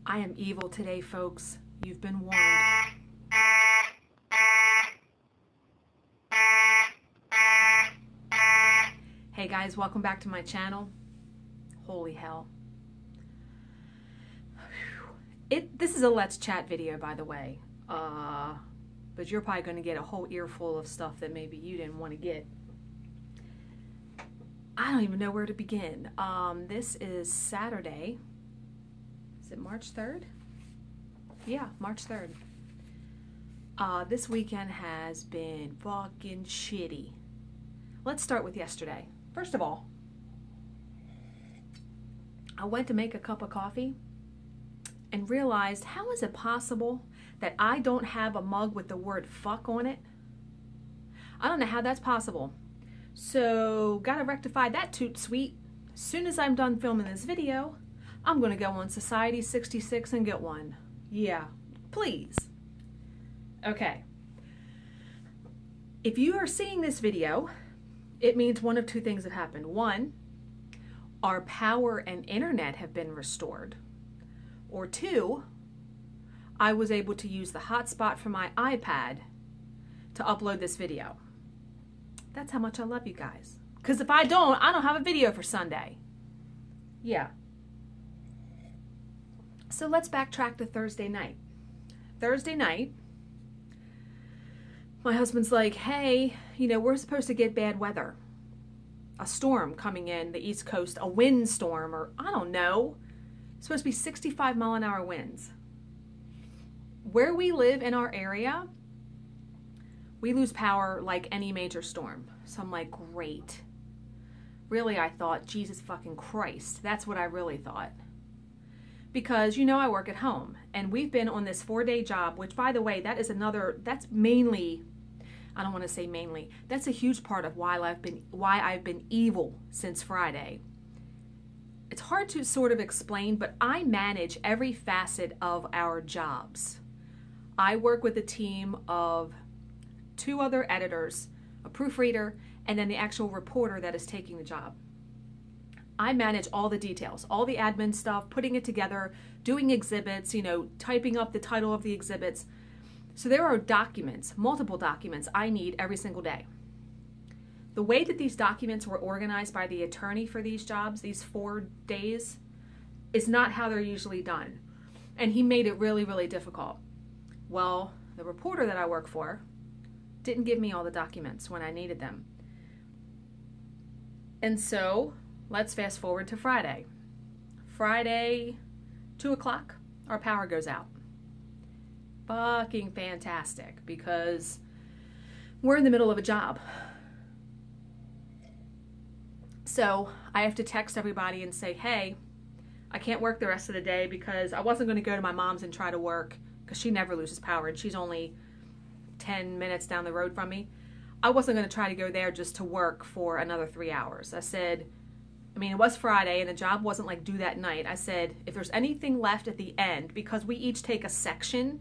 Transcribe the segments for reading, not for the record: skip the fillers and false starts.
I am evil today, folks. You've been warned. Hey guys, welcome back to my channel. Holy hell. This is a Let's Chat video, by the way. But you're probably going to get a whole earful of stuff that maybe you didn't want to get. I don't even know where to begin. This is Saturday. Is it March 3rd? Yeah, March 3rd. This weekend has been fucking shitty. Let's start with yesterday. First of all, I went to make a cup of coffee and realized, how is it possible that I don't have a mug with the word fuck on it? I don't know how that's possible. So, gotta rectify that toot sweet. As soon as I'm done filming this video, I'm gonna go on Society 66 and get one. Yeah, please. Okay. If you are seeing this video, it means one of two things have happened. One, our power and internet have been restored. Or two, I was able to use the hotspot from my iPad to upload this video. That's how much I love you guys. Because if I don't have a video for Sunday. Yeah. So let's backtrack to Thursday night. Thursday night, my husband's like, hey, you know, we're supposed to get bad weather. A storm coming in the East Coast, a windstorm, or I don't know. It's supposed to be 65-mile-an-hour winds. Where we live in our area, we lose power like any major storm. So I'm like, great. Really, I thought, Jesus fucking Christ. That's what I really thought. Because, you know, I work at home. And we've been on this 4-day job, which, by the way, that's mainly, I don't want to say mainly, that's a huge part of why I've been evil since Friday. It's hard to sort of explain, but I manage every facet of our jobs. I work with a team of 2 other editors, a proofreader, and then the actual reporter that is taking the job. I manage all the details, all the admin stuff, putting it together, doing exhibits, you know, typing up the title of the exhibits. So there are documents, multiple documents I need every single day. The way that these documents were organized by the attorney for these jobs, these 4 days, is not how they're usually done. And he made it really, really difficult. Well, the reporter that I work for didn't give me all the documents when I needed them. And so, let's fast forward to Friday. Friday, 2 o'clock, our power goes out. Fucking fantastic, because we're in the middle of a job. So I have to text everybody and say, hey, I can't work the rest of the day because I wasn't going to go to my mom's and try to work because she never loses power and she's only 10 minutes down the road from me. I wasn't going to try to go there just to work for another 3 hours. I said, I mean, it was Friday and the job wasn't like due that night. I said, if there's anything left at the end, because we each take a section,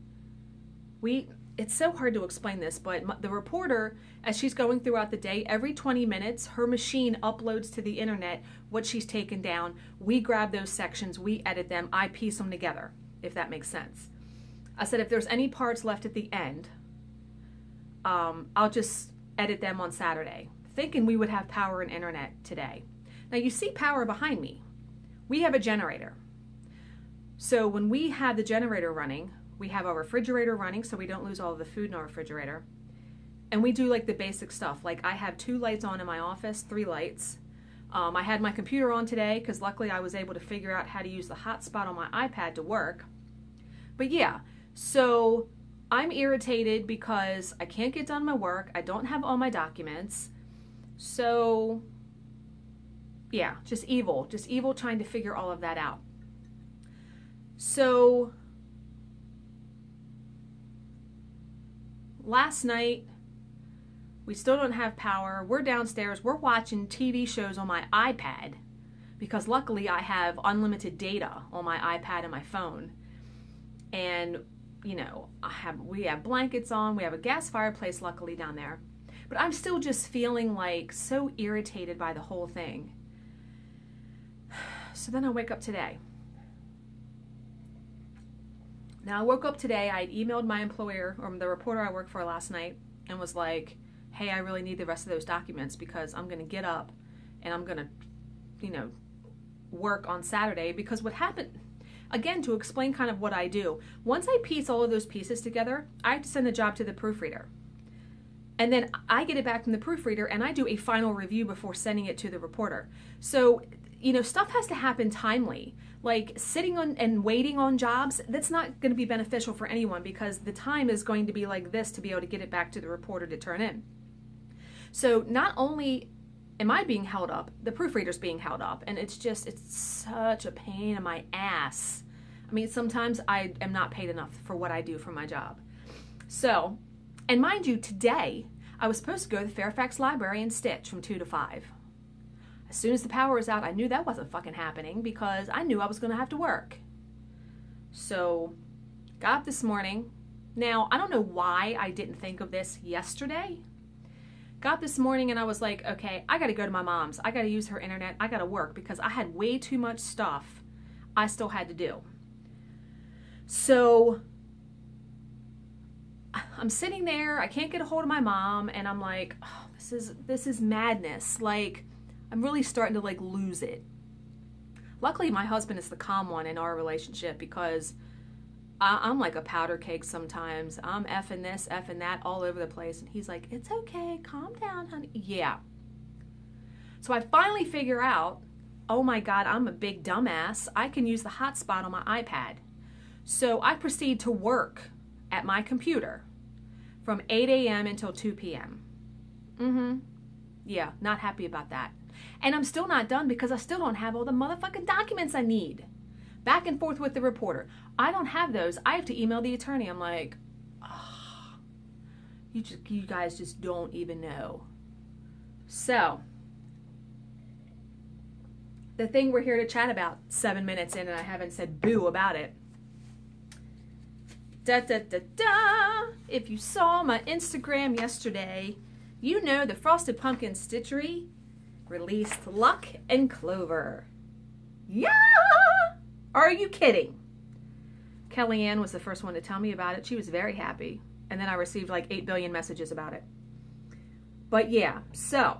it's so hard to explain this, but the reporter, as she's going throughout the day, every 20 minutes, her machine uploads to the internet what she's taken down. We grab those sections, we edit them, I piece them together, if that makes sense. I said, if there's any parts left at the end, I'll just edit them on Saturday, thinking we would have power and internet today. Now you see power behind me. We have a generator. So when we have the generator running, we have our refrigerator running so we don't lose all of the food in our refrigerator. And we do like the basic stuff. Like I have 2 lights on in my office, 3 lights. I had my computer on today because luckily I was able to figure out how to use the hotspot on my iPad to work. But yeah, so I'm irritated because I can't get done my work. I don't have all my documents. So yeah, just evil trying to figure all of that out. So last night, we still don't have power. We're downstairs. We're watching TV shows on my iPad because luckily I have unlimited data on my iPad and my phone. And, you know, we have blankets on. We have a gas fireplace luckily down there. But I'm still just feeling like so irritated by the whole thing. So then I wake up today. Now I woke up today, I emailed my employer, or the reporter I worked for last night, and was like, hey, I really need the rest of those documents because I'm going to get up and I'm going to, you know, work on Saturday. Because what happened, again, to explain kind of what I do, once I piece all of those pieces together, I have to send the job to the proofreader. And then I get it back from the proofreader and I do a final review before sending it to the reporter. So, you know, stuff has to happen timely. Like sitting on and waiting on jobs, that's not going to be beneficial for anyone because the time is going to be like this to be able to get it back to the reporter to turn in. So not only am I being held up, the proofreader's being held up, and it's such a pain in my ass. I mean, sometimes I am not paid enough for what I do for my job. So, and mind you, today I was supposed to go to the Fairfax Library and stitch from 2 to 5. As soon as the power was out, I knew that wasn't fucking happening because I knew I was going to have to work. So, got up this morning. Now, I don't know why I didn't think of this yesterday. Got up this morning and I was like, okay, I got to go to my mom's. I got to use her internet. I got to work because I had way too much stuff I still had to do. So, I'm sitting there, I can't get a hold of my mom, and I'm like, oh, this is madness. Like, I'm really starting to like lose it. Luckily, my husband is the calm one in our relationship because I'm like a powder cake sometimes. I'm effing this, effing that all over the place. And he's like, it's okay, calm down, honey. Yeah. So I finally figure out, oh my God, I'm a big dumbass. I can use the hotspot on my iPad. So I proceed to work at my computer from 8 a.m. until 2 p.m. Yeah, not happy about that. And I'm still not done because I still don't have all the motherfucking documents I need. Back and forth with the reporter. I don't have those. I have to email the attorney. I'm like, oh, you guys just don't even know. So, the thing we're here to chat about 7 minutes in and I haven't said boo about it. Da da da da! If you saw my Instagram yesterday, you know the Frosted Pumpkin Stitchery released Luck and Clover. Yeah! Are you kidding? Kellyanne was the first one to tell me about it. She was very happy. And then I received like 8 billion messages about it. But yeah, so,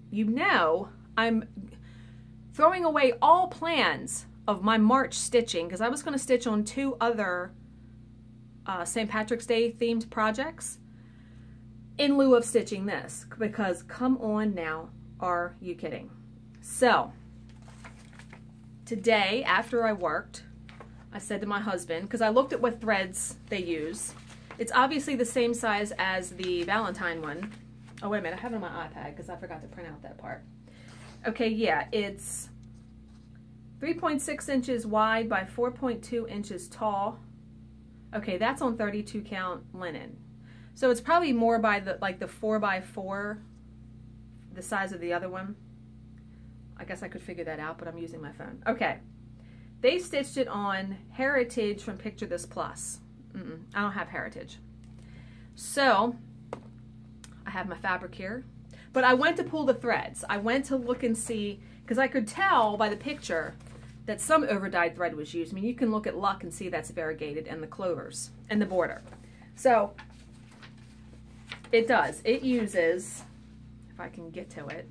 you know, I'm throwing away all plans of my March stitching because I was going to stitch on 2 other St. Patrick's Day themed projects in lieu of stitching this because come on now, are you kidding? So today after I worked, I said to my husband, because I looked at what threads they use. It's obviously the same size as the Valentine one. Oh wait a minute, I have it on my iPad because I forgot to print out that part. Okay, yeah, it's 3.6 inches wide by 4.2 inches tall. Okay, that's on 32 count linen. So it's probably more by the, like the 4x4, the size of the other one. I guess I could figure that out, but I'm using my phone. Okay. They stitched it on Heritage from Picture This Plus. I don't have Heritage. So, I have my fabric here. But I went to pull the threads. I went to look and see, because I could tell by the picture that some overdyed thread was used. I mean, you can look at Luck and see that's variegated, and the clovers, and the border. So, it does. It uses, if I can get to it,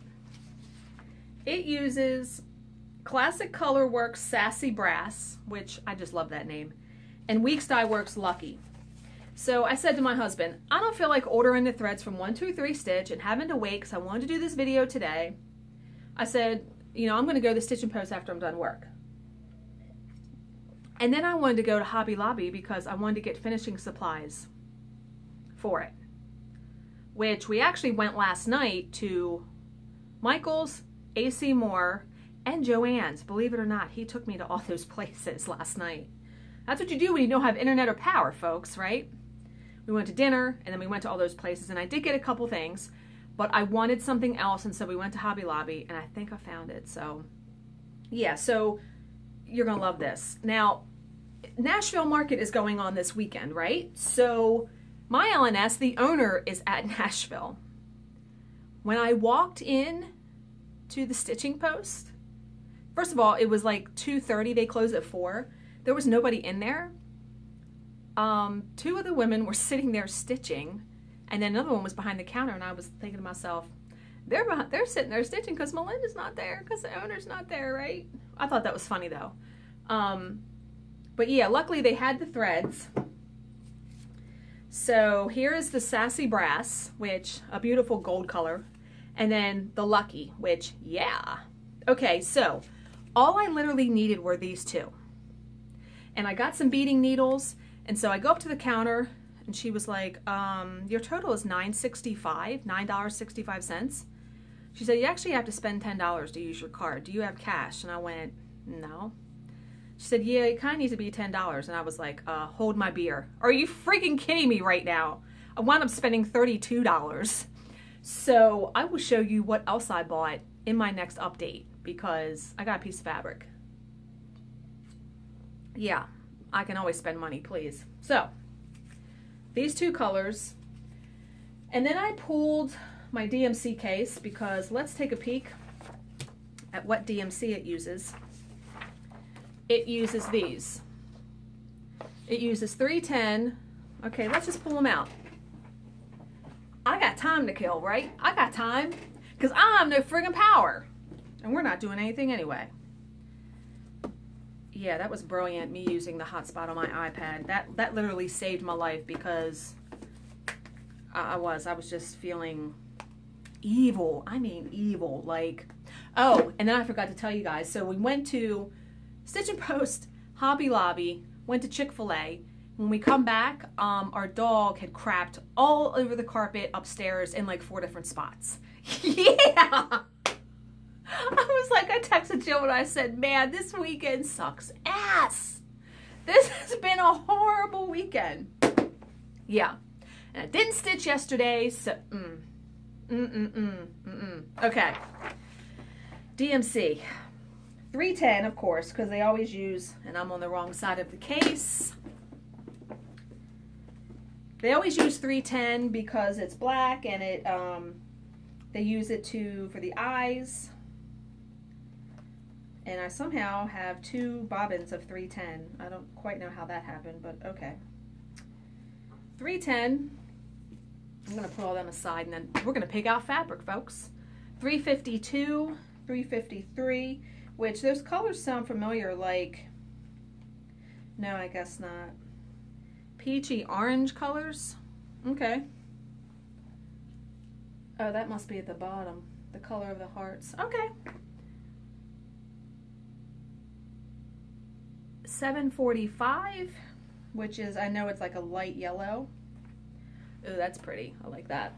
it uses Classic Colorworks Sassy Brass, which I just love that name, and Weeks Dye Works Lucky. So I said to my husband, I don't feel like ordering the threads from 123 Stitch and having to wait because I wanted to do this video today. I said, you know, I'm going to go to Stitch and Post after I'm done work. And then I wanted to go to Hobby Lobby because I wanted to get finishing supplies for it, which we actually went last night to Michael's, AC Moore, and Joann's. Believe it or not, he took me to all those places last night. That's what you do when you don't have internet or power, folks, right? We went to dinner, and then we went to all those places, and I did get a couple things, but I wanted something else, and so we went to Hobby Lobby, and I think I found it. So, yeah, so you're going to love this. Now, Nashville Market is going on this weekend, right? So, my LNS, the owner, is at Nashville. When I walked in to the stitching post, first of all, it was like 2:30. They close at 4. There was nobody in there. two of the women were sitting there stitching, and then another one was behind the counter, and I was thinking to myself, they're sitting there stitching because Melinda's not there, because the owner's not there, right? I thought that was funny though. But yeah, luckily they had the threads. So here is the Sassy Brass, which a beautiful gold color, and then the Lucky, which, yeah. Okay, so all I literally needed were these two. And I got some beading needles, and so I go up to the counter, and she was like, your total is $9.65. She said, you actually have to spend $10 to use your card. Do you have cash? And I went, no. She said, yeah, it kind of needs to be $10. And I was like, hold my beer. Are you freaking kidding me right now? I wound up spending $32. So I will show you what else I bought in my next update, because I got a piece of fabric. Yeah, I can always spend money, please. So these two colors. And then I pulled my DMC case, because let's take a peek at what DMC it uses. It uses these. It uses 310. Okay, let's just pull them out. I got time to kill, right? I got time, because I have no friggin' power. And we're not doing anything anyway. Yeah, that was brilliant, me using the hotspot on my iPad. That literally saved my life, because I was just feeling evil. I mean evil. Like, oh, and then I forgot to tell you guys. So we went to Stitch and Post, Hobby Lobby, went to Chick-fil-A. When we come back, our dog had crapped all over the carpet upstairs in like 4 different spots. Yeah! I was like, I texted Jill and I said, man, this weekend sucks ass. This has been a horrible weekend. Yeah. And I didn't stitch yesterday, so, Okay. DMC. 310, of course, because they always use, and I'm on the wrong side of the case. They always use 310 because it's black, and it, they use it for the eyes. And I somehow have 2 bobbins of 310. I don't quite know how that happened, but okay. 310. I'm going to put all them aside, and then we're going to pick out fabric, folks. 352, 353, which those colors sound familiar, like, no, I guess not. Peachy orange colors. Okay. Oh, that must be at the bottom. The color of the hearts. Okay. 745, which is, I know it's like a light yellow. Oh, that's pretty. I like that.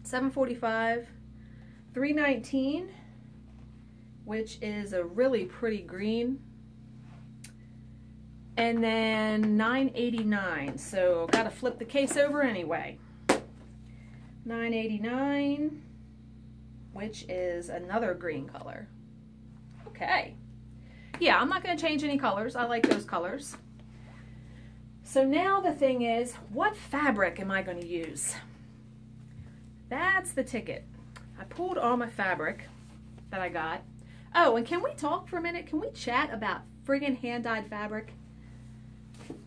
745. 319, which is a really pretty green. And then 989. So gotta flip the case over anyway. 989, which is another green color. Okay. Yeah, I'm not going to change any colors. I like those colors. So now the thing is, what fabric am I going to use? That's the ticket. I pulled all my fabric that I got. Oh, and can we talk for a minute? Can we chat about friggin' hand-dyed fabric?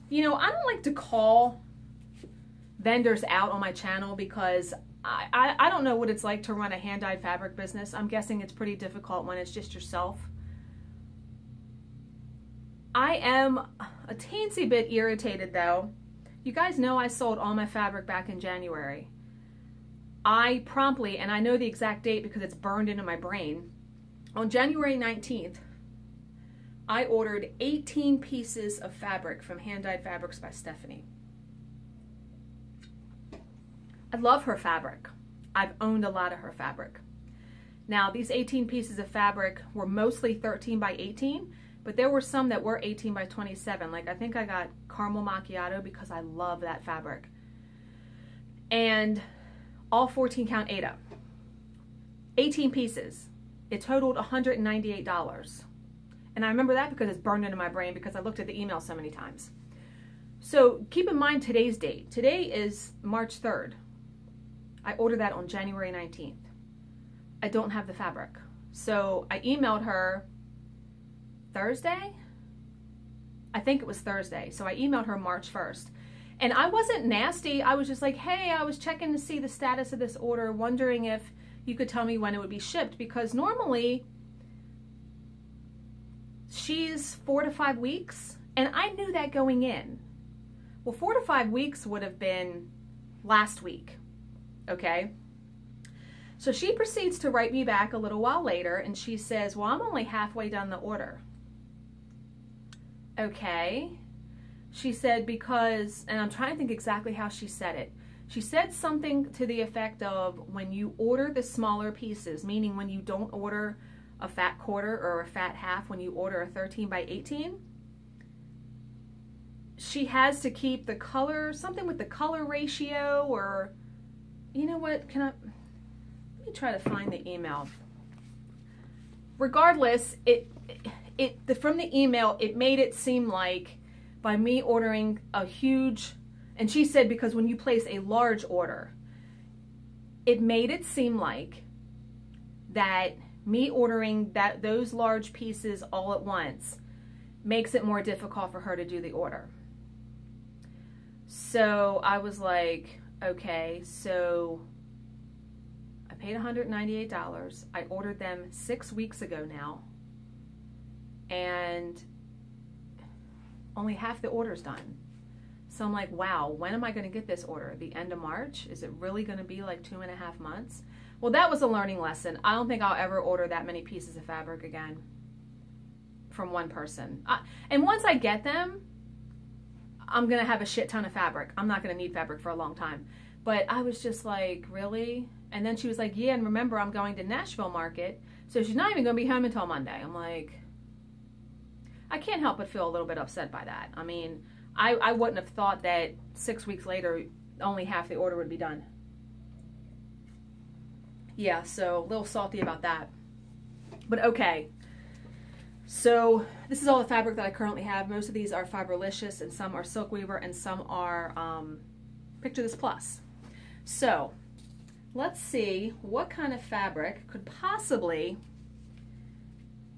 You know, I don't like to call vendors out on my channel because I don't know what it's like to run a hand-dyed fabric business. I'm guessing it's pretty difficult when it's just yourself. I am a teensy bit irritated though. You guys know I sold all my fabric back in January. I promptly, and I know the exact date because it's burned into my brain, on January 19th, I ordered 18 pieces of fabric from Hand Dyed Fabrics by Stephanie. I love her fabric. I've owned a lot of her fabric. Now, these 18 pieces of fabric were mostly 13 by 18, but there were some that were 18 by 27. Like, I think I got Caramel Macchiato because I love that fabric. And all 14 count Aida. 18 pieces. It totaled $198. And I remember that because it's burned into my brain because I looked at the email so many times. So keep in mind today's date. Today is March 3rd. I ordered that on January 19th. I don't have the fabric. So I emailed her Thursday? I think it was Thursday. So I emailed her March 1st. And I wasn't nasty. I was just like, hey, I was checking to see the status of this order, wondering if you could tell me when it would be shipped, because normally she's 4 to 5 weeks, and I knew that going in. Well, 4 to 5 weeks would have been last week, okay? So she proceeds to write me back a little while later, and she says, well, I'm only halfway done the order. Okay. She said because, and I'm trying to think exactly how she said it. She said something to the effect of, when you order the smaller pieces, meaning when you don't order a fat quarter or a fat half, when you order a 13 by 18, she has to keep the color, something with the color ratio, or, you know what, let me try to find the email. Regardless, from the email, it made it seem like by me ordering a huge, and she said because when you place a large order, it made it seem like that me ordering those large pieces all at once makes it more difficult for her to do the order. So I was like, okay, so I paid $198. I ordered them 6 weeks ago now, and only half the order's done. So I'm like, wow, when am I going to get this order? The end of March? Is it really going to be like 2.5 months? Well, that was a learning lesson. I don't think I'll ever order that many pieces of fabric again from one person. And once I get them, I'm going to have a shit ton of fabric. I'm not going to need fabric for a long time. But I was just like, really? And then she was like, yeah, and remember, I'm going to Nashville market, so she's not even going to be home until Monday. I'm like, I can't help but feel a little bit upset by that. I mean, I wouldn't have thought that 6 weeks later, only half the order would be done. Yeah, so a little salty about that. But okay. So this is all the fabric that I currently have. Most of these are Fiberlicious, and some are Silk Weaver, and some are Picture This Plus. So let's see what kind of fabric could possibly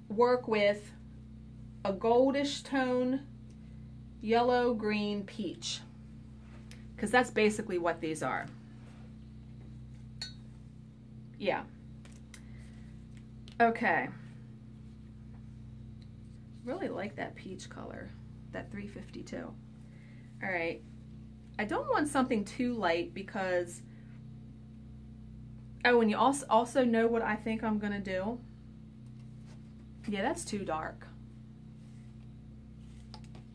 work with a goldish tone, yellow, green, peach. Because that's basically what these are. Yeah. Okay. Really like that peach color, that 352. All right. I don't want something too light because, oh, and you also know what I think I'm going to do? Yeah, that's too dark.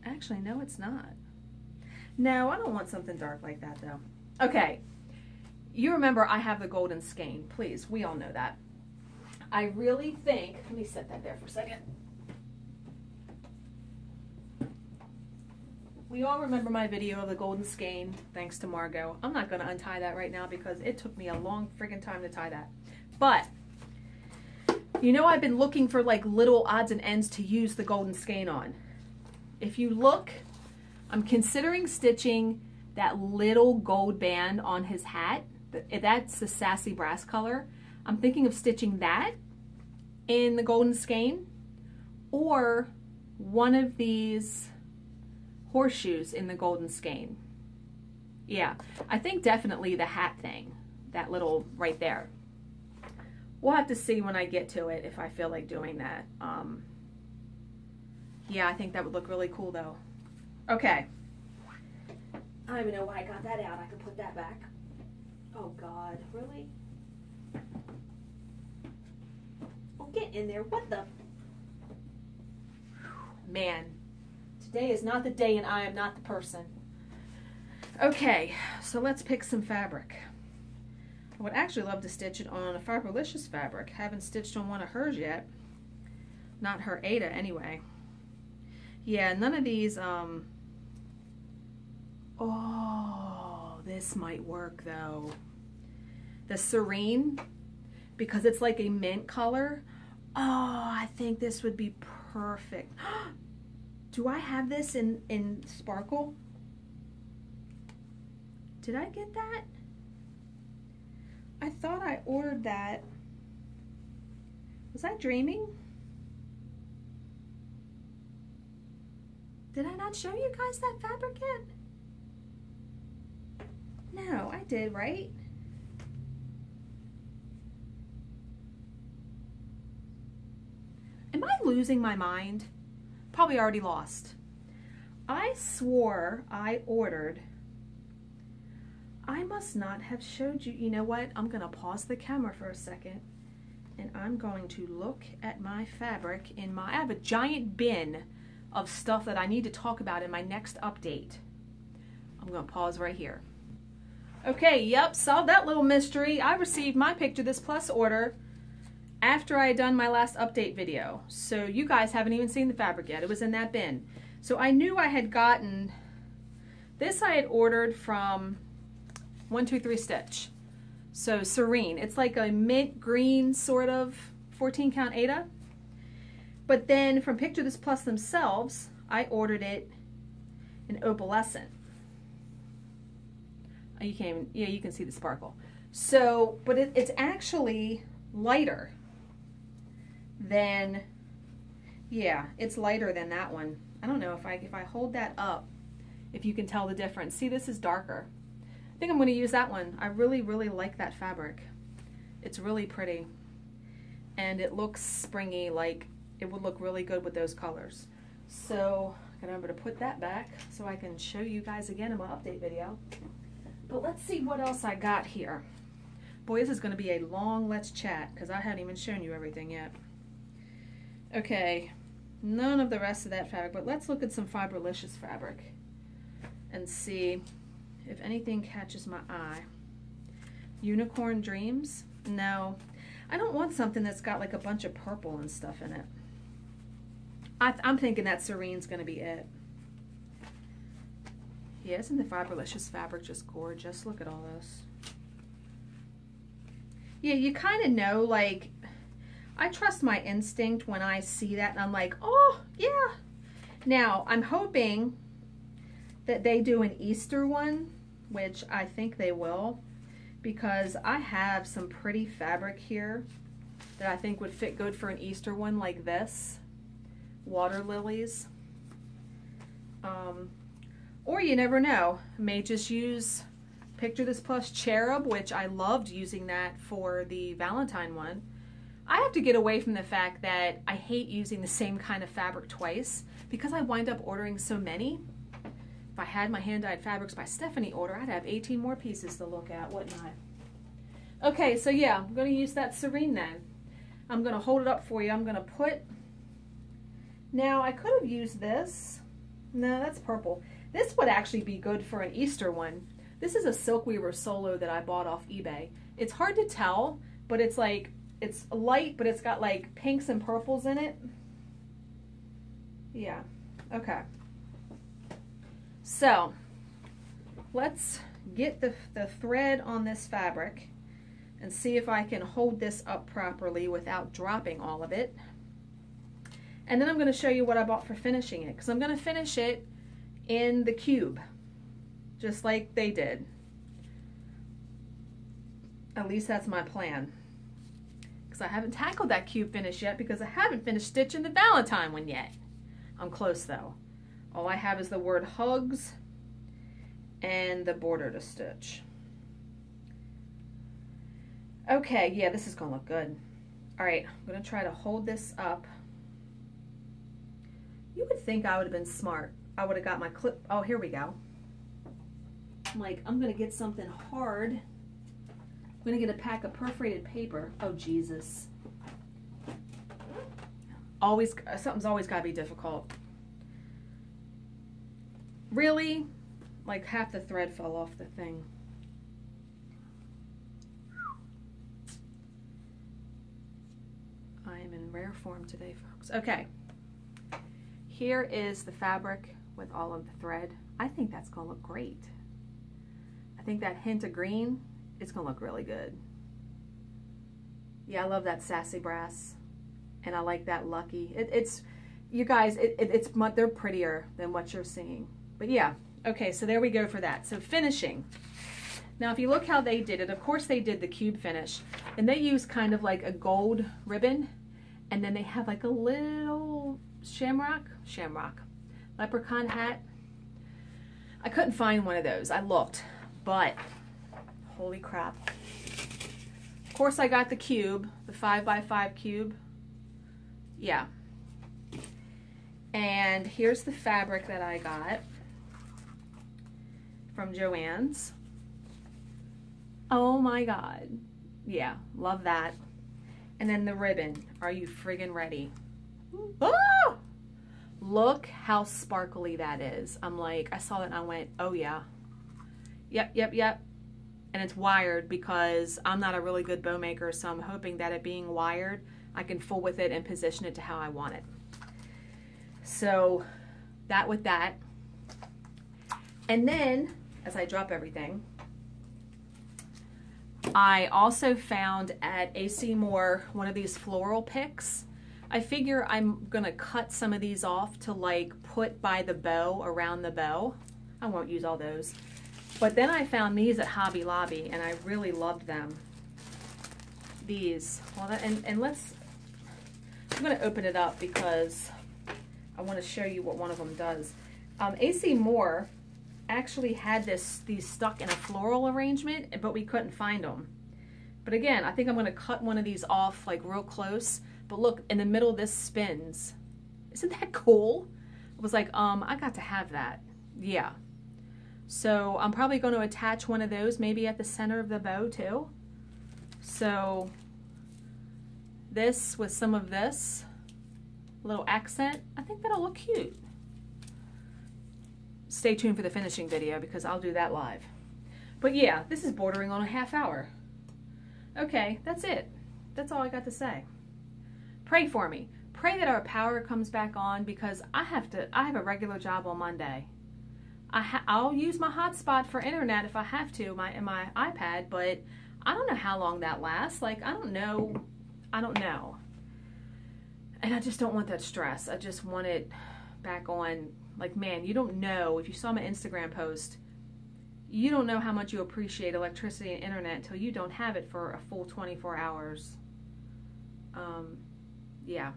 Actually, no, it's not. No, I don't want something dark like that, though. Okay. You remember I have the golden skein. Please, we all know that. I really think, let me set that there for a second. We all remember my video of the golden skein, thanks to Margot. I'm not going to untie that right now because it took me a long friggin' time to tie that. But, you know, I've been looking for like little odds and ends to use the golden skein on. If you look, I'm considering stitching that little gold band on his hat. That's the sassy brass color. I'm thinking of stitching that in the golden skein, or one of these horseshoes in the golden skein. Yeah, I think definitely the hat thing, that little right there. We'll have to see when I get to it if I feel like doing that. Yeah, I think that would look really cool though. Okay. I don't even know why I got that out. I can put that back. Oh God, really? Well, get in there. What the? Man, today is not the day and I am not the person. Okay, so let's pick some fabric. I would actually love to stitch it on a Fiberlicious fabric. Haven't stitched on one of hers yet. Not her Ada, anyway. Yeah, none of these, oh, this might work though. The Serene, because it's like a mint color. Oh, I think this would be perfect. Do I have this in Sparkle? Did I get that? I thought I ordered that. Was I dreaming? Did I not show you guys that fabric yet? No, I did, right? Am I losing my mind? Probably already lost. I swore I ordered. I must not have showed you. You know what? I'm going to pause the camera for a second and I'm going to look at my fabric in my, I have a giant bin of stuff that I need to talk about in my next update. I'm going to pause right here. Okay, yep, solved that little mystery. I received my Picture This Plus order after I had done my last update video. So you guys haven't even seen the fabric yet. It was in that bin. So I knew I had gotten, this I had ordered from 123 Stitch. So Serene. It's like a mint green sort of 14 count Aida. But then from Picture This Plus themselves, I ordered it in opalescent. Oh, you can't even, yeah, you can see the sparkle. So, but it's actually lighter than, yeah, it's lighter than that one. I don't know if I hold that up, if you can tell the difference. See, this is darker. I think I'm going to use that one. I really, really like that fabric. It's really pretty. And it looks springy, like it would look really good with those colors. So I'm going to remember to put that back so I can show you guys again in my update video. But let's see what else I got here. Boy, this is going to be a long let's chat because I haven't even shown you everything yet. Okay, none of the rest of that fabric, but let's look at some Fiberlicious fabric and see if anything catches my eye. Unicorn Dreams? No, I don't want something that's got like a bunch of purple and stuff in it. I'm thinking that Serene's going to be it. Yeah, isn't the Fiberlicious fabric just gorgeous? Look at all this. Yeah, you kind of know, like, I trust my instinct when I see that and I'm like, oh, yeah. Now, I'm hoping that they do an Easter one, which I think they will, because I have some pretty fabric here that I think would fit good for an Easter one like this. Water lilies. Or you never know, I may just use Picture This Plus Cherub, which I loved using that for the Valentine one. I have to get away from the fact that I hate using the same kind of fabric twice because I wind up ordering so many. If I had my hand-dyed fabrics by Stephanie order, I'd have 18 more pieces to look at, wouldn't I? Okay, so yeah, I'm going to use that Serene then. I'm going to hold it up for you. I'm going to put, now I could have used this. No, that's purple. This would actually be good for an Easter one. This is a Silk Weaver Solo that I bought off eBay. It's hard to tell, but it's like, it's light, but it's got like pinks and purples in it. Yeah, okay. So, let's get the thread on this fabric and see if I can hold this up properly without dropping all of it. And then I'm going to show you what I bought for finishing it, because I'm going to finish it in the cube, just like they did. At least that's my plan. Because I haven't tackled that cube finish yet because I haven't finished stitching the Valentine one yet. I'm close though. All I have is the word hugs and the border to stitch. Okay, yeah, this is going to look good. All right, I'm going to try to hold this up. You would think I would have been smart. I would have got my clip. Oh, here we go. I'm like, I'm going to get something hard. I'm going to get a pack of perforated paper. Oh, Jesus. Always, something's always got to be difficult. Really? Like half the thread fell off the thing. I am in rare form today, folks. Okay. Here is the fabric with all of the thread. I think that's going to look great. I think that hint of green, it's going to look really good. Yeah, I love that Sassy Brass. And I like that Lucky. It's, you guys, they're prettier than what you're seeing. But yeah, okay, so there we go for that. So finishing. Now, if you look how they did it, of course they did the cube finish. And they use kind of like a gold ribbon. And then they have like a little shamrock, leprechaun hat. I couldn't find one of those. I looked, but Holy crap. Of course I got the cube, the 5x5 cube. Yeah. And here's the fabric that I got from Joann's. Oh my God. Yeah, love that. And then the ribbon. Are you friggin' ready? Oh! Look how sparkly that is. I'm like, I saw that and I went, oh yeah. Yep, yep, yep. And it's wired because I'm not a really good bow maker, so I'm hoping that it being wired, I can fool with it and position it to how I want it. So that with that. And then, as I drop everything, I also found at AC Moore one of these floral picks. I figure I'm gonna cut some of these off to like put by the bow, around the bow. I won't use all those. But then I found these at Hobby Lobby and I really loved them. These, well, and let's, I'm gonna open it up because I wanna show you what one of them does. AC Moore actually had these stuck in a floral arrangement, but we couldn't find them. But again, I think I'm gonna cut one of these off like real close. But look, in the middle this spins. Isn't that cool? I was like, I got to have that. Yeah. So I'm probably going to attach one of those maybe at the center of the bow too. So this with some of this little accent, I think that'll look cute. Stay tuned for the finishing video because I'll do that live. But yeah, this is bordering on a half hour. Okay, that's it. That's all I got to say. Pray for me. Pray that our power comes back on because I have a regular job on Monday. I'll use my hotspot for internet if I have to, my iPad, but I don't know how long that lasts. Like, I don't know. And I just don't want that stress. I just want it back on. Like, man, you don't know, if you saw my Instagram post, you don't know how much you appreciate electricity and internet until you don't have it for a full 24 hours. Yeah.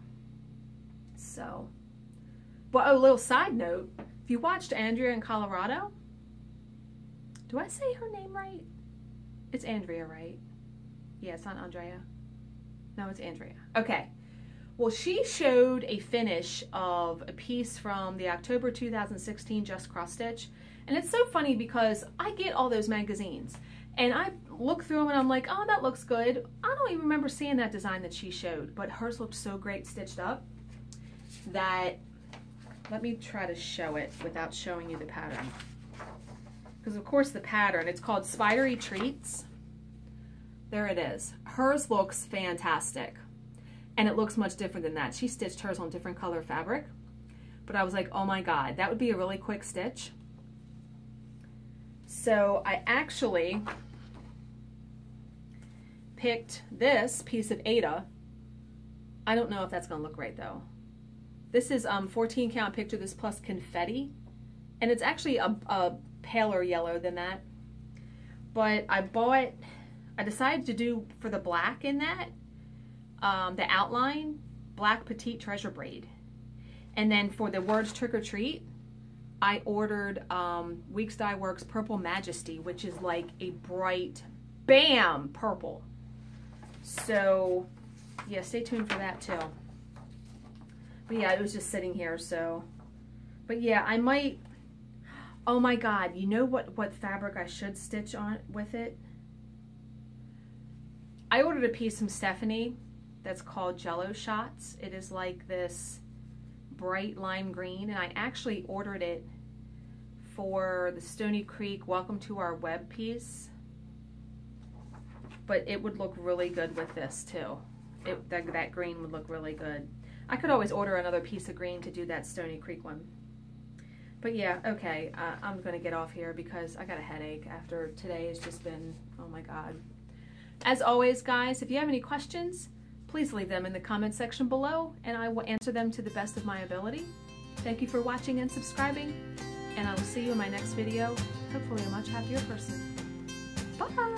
So, well, oh, little side note, if you watched Andrea in Colorado, do I say her name right? It's Andrea, right? Yeah, it's not Andrea. No, it's Andrea. Okay. Well, she showed a finish of a piece from the October 2016 Just Cross Stitch. And it's so funny because I get all those magazines and I look through them and I'm like, oh, that looks good. I don't even remember seeing that design that she showed, but hers looked so great stitched up that, let me try to show it without showing you the pattern. Because of course the pattern, it's called Spidery Treats. There it is. Hers looks fantastic. And it looks much different than that. She stitched hers on different color fabric. But I was like, oh my God, that would be a really quick stitch. So I actually picked this piece of Ada. I don't know if that's gonna look right though. This is 14 count Picture This plus confetti. And it's actually a paler yellow than that. But I decided to do for the black in that, the outline, black petite treasure braid. And then for the words trick or treat, I ordered Weeks Dye Works Purple Majesty, which is like a bright, bam, purple. So, yeah, stay tuned for that too. But yeah, it was just sitting here, so. But yeah, I might, oh my God, you know what fabric I should stitch on with it? I ordered a piece from Stephanie that's called Jello Shots. It is like this bright lime green, and I actually ordered it for the Stony Creek Welcome to Our Web piece, but it would look really good with this too. That green would look really good. I could always order another piece of green to do that Stony Creek one. But yeah, okay, I'm gonna get off here because I got a headache after today has just been, oh my God. As always, guys, if you have any questions, please leave them in the comment section below and I will answer them to the best of my ability. Thank you for watching and subscribing, and I will see you in my next video, hopefully a much happier person. Bye!